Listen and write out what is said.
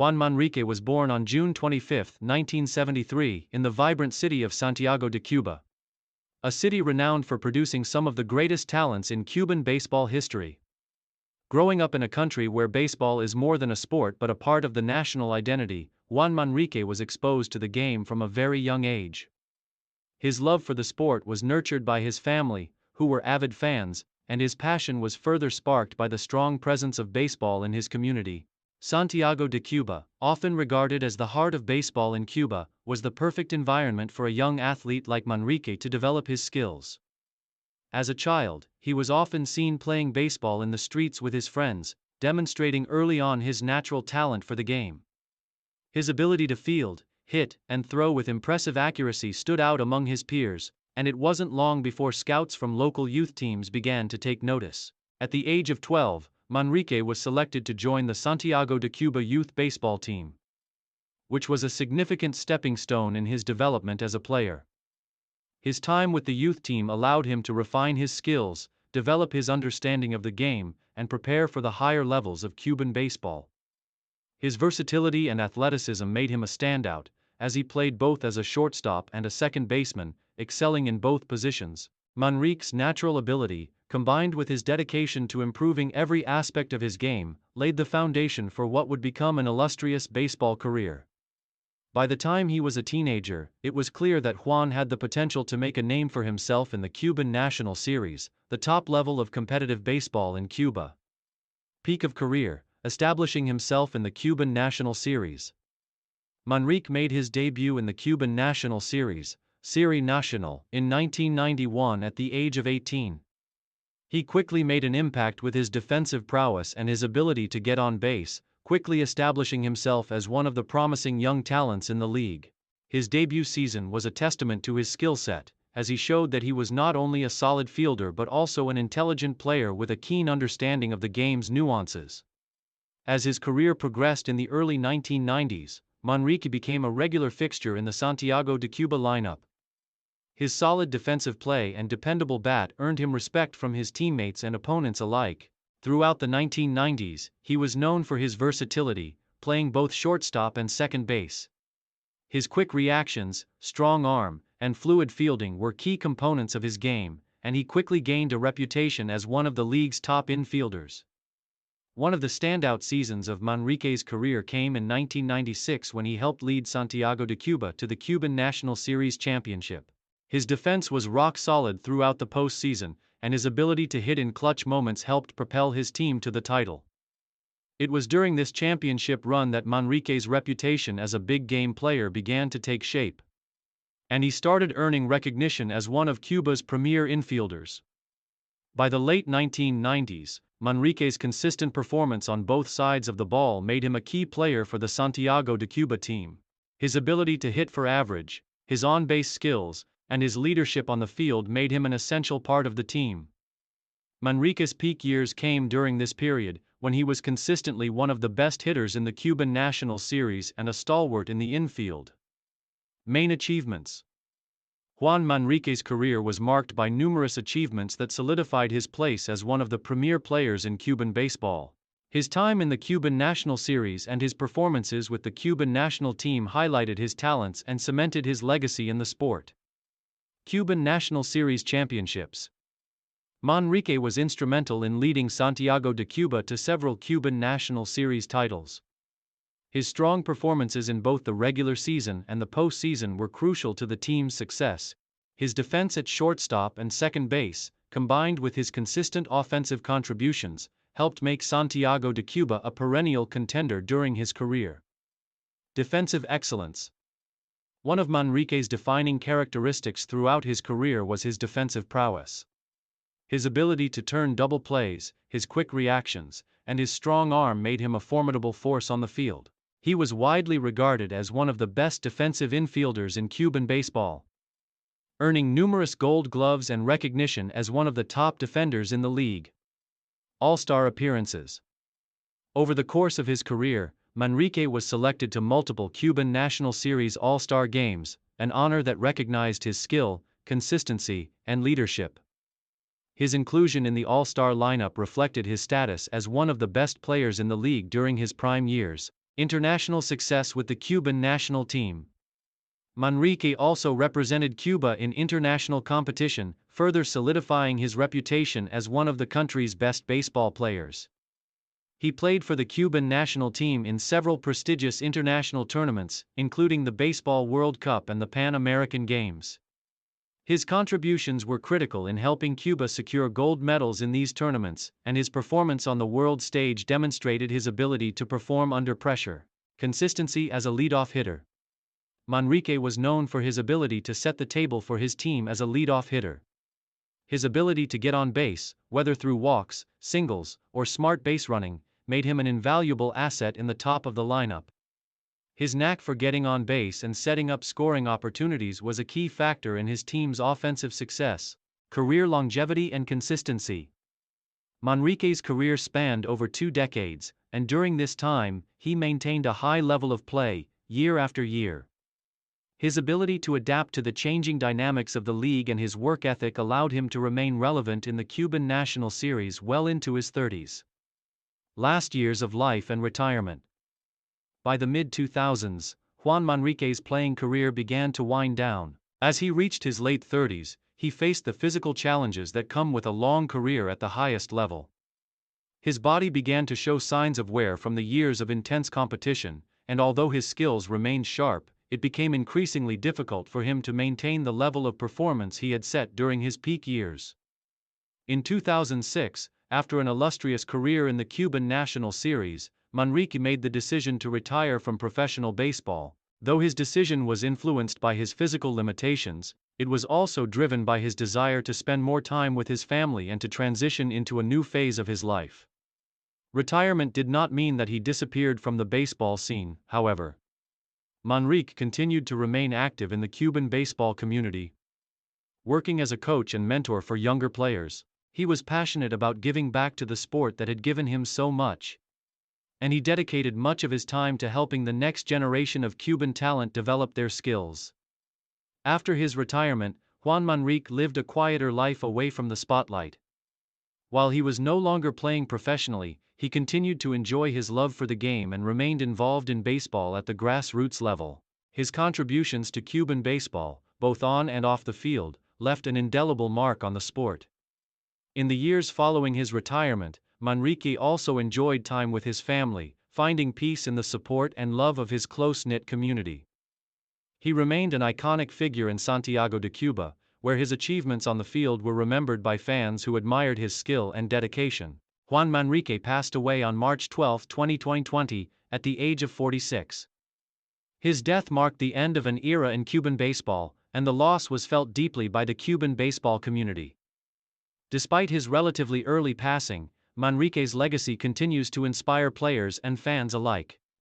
Juan Manrique was born on June 25, 1973, in the vibrant city of Santiago de Cuba, a city renowned for producing some of the greatest talents in Cuban baseball history. Growing up in a country where baseball is more than a sport but a part of the national identity, Juan Manrique was exposed to the game from a very young age. His love for the sport was nurtured by his family, who were avid fans, and his passion was further sparked by the strong presence of baseball in his community. Santiago de Cuba, often regarded as the heart of baseball in Cuba, was the perfect environment for a young athlete like Manrique to develop his skills. As a child, he was often seen playing baseball in the streets with his friends, demonstrating early on his natural talent for the game. His ability to field, hit, and throw with impressive accuracy stood out among his peers, and it wasn't long before scouts from local youth teams began to take notice. At the age of 12, Manrique was selected to join the Santiago de Cuba youth baseball team, which was a significant stepping stone in his development as a player. His time with the youth team allowed him to refine his skills, develop his understanding of the game, and prepare for the higher levels of Cuban baseball. His versatility and athleticism made him a standout, as he played both as a shortstop and a second baseman, excelling in both positions. Manrique's natural ability, combined with his dedication to improving every aspect of his game, laid the foundation for what would become an illustrious baseball career. By the time he was a teenager, it was clear that Juan had the potential to make a name for himself in the Cuban National Series, the top level of competitive baseball in Cuba. Peak of career, establishing himself in the Cuban National Series. Manrique made his debut in the Cuban National Series, Serie Nacional, in 1991 at the age of 18. He quickly made an impact with his defensive prowess and his ability to get on base, quickly establishing himself as one of the promising young talents in the league. His debut season was a testament to his skill set, as he showed that he was not only a solid fielder but also an intelligent player with a keen understanding of the game's nuances. As his career progressed in the early 1990s, Manrique became a regular fixture in the Santiago de Cuba lineup. His solid defensive play and dependable bat earned him respect from his teammates and opponents alike. Throughout the 1990s, he was known for his versatility, playing both shortstop and second base. His quick reactions, strong arm, and fluid fielding were key components of his game, and he quickly gained a reputation as one of the league's top infielders. One of the standout seasons of Manrique's career came in 1996 when he helped lead Santiago de Cuba to the Cuban National Series championship. His defense was rock solid throughout the postseason, and his ability to hit in clutch moments helped propel his team to the title. It was during this championship run that Manrique's reputation as a big-game player began to take shape, and he started earning recognition as one of Cuba's premier infielders. By the late 1990s, Manrique's consistent performance on both sides of the ball made him a key player for the Santiago de Cuba team. His ability to hit for average, his on-base skills, and his leadership on the field made him an essential part of the team. Manrique's peak years came during this period, when he was consistently one of the best hitters in the Cuban National Series and a stalwart in the infield. Main achievements. Juan Manrique's career was marked by numerous achievements that solidified his place as one of the premier players in Cuban baseball. His time in the Cuban National Series and his performances with the Cuban national team highlighted his talents and cemented his legacy in the sport. Cuban National Series championships. Manrique was instrumental in leading Santiago de Cuba to several Cuban National Series titles. His strong performances in both the regular season and the postseason were crucial to the team's success. His defense at shortstop and second base, combined with his consistent offensive contributions, helped make Santiago de Cuba a perennial contender during his career. Defensive excellence. One of Manrique's defining characteristics throughout his career was his defensive prowess. His ability to turn double plays, his quick reactions, and his strong arm made him a formidable force on the field. He was widely regarded as one of the best defensive infielders in Cuban baseball, earning numerous Gold Gloves and recognition as one of the top defenders in the league. All-Star appearances. Over the course of his career, Manrique was selected to multiple Cuban National Series All-Star games, an honor that recognized his skill, consistency, and leadership. His inclusion in the All-Star lineup reflected his status as one of the best players in the league during his prime years. International success with the Cuban national team. Manrique also represented Cuba in international competition, further solidifying his reputation as one of the country's best baseball players. He played for the Cuban national team in several prestigious international tournaments, including the Baseball World Cup and the Pan American Games. His contributions were critical in helping Cuba secure gold medals in these tournaments, and his performance on the world stage demonstrated his ability to perform under pressure. Consistency as a leadoff hitter. Manrique was known for his ability to set the table for his team as a leadoff hitter. His ability to get on base, whether through walks, singles, or smart base running, made him an invaluable asset in the top of the lineup. His knack for getting on base and setting up scoring opportunities was a key factor in his team's offensive success. Career longevity and consistency. Manrique's career spanned over 2 decades, and during this time, he maintained a high level of play, year after year. His ability to adapt to the changing dynamics of the league and his work ethic allowed him to remain relevant in the Cuban National Series well into his 30s. Last years of life and retirement. By the mid-2000s, Juan Manrique's playing career began to wind down. As he reached his late 30s, he faced the physical challenges that come with a long career at the highest level. His body began to show signs of wear from the years of intense competition, and although his skills remained sharp, it became increasingly difficult for him to maintain the level of performance he had set during his peak years. In 2006, after an illustrious career in the Cuban National Series, Manrique made the decision to retire from professional baseball. Though his decision was influenced by his physical limitations, it was also driven by his desire to spend more time with his family and to transition into a new phase of his life. Retirement did not mean that he disappeared from the baseball scene, however. Manrique continued to remain active in the Cuban baseball community. Working as a coach and mentor for younger players, he was passionate about giving back to the sport that had given him so much. And he dedicated much of his time to helping the next generation of Cuban talent develop their skills. After his retirement, Juan Manrique lived a quieter life away from the spotlight. While he was no longer playing professionally, he continued to enjoy his love for the game and remained involved in baseball at the grassroots level. His contributions to Cuban baseball, both on and off the field, left an indelible mark on the sport. In the years following his retirement, Manrique also enjoyed time with his family, finding peace in the support and love of his close-knit community. He remained an iconic figure in Santiago de Cuba, where his achievements on the field were remembered by fans who admired his skill and dedication. Juan Manrique passed away on March 12, 2020, at the age of 46. His death marked the end of an era in Cuban baseball, and the loss was felt deeply by the Cuban baseball community. Despite his relatively early passing, Manrique's legacy continues to inspire players and fans alike.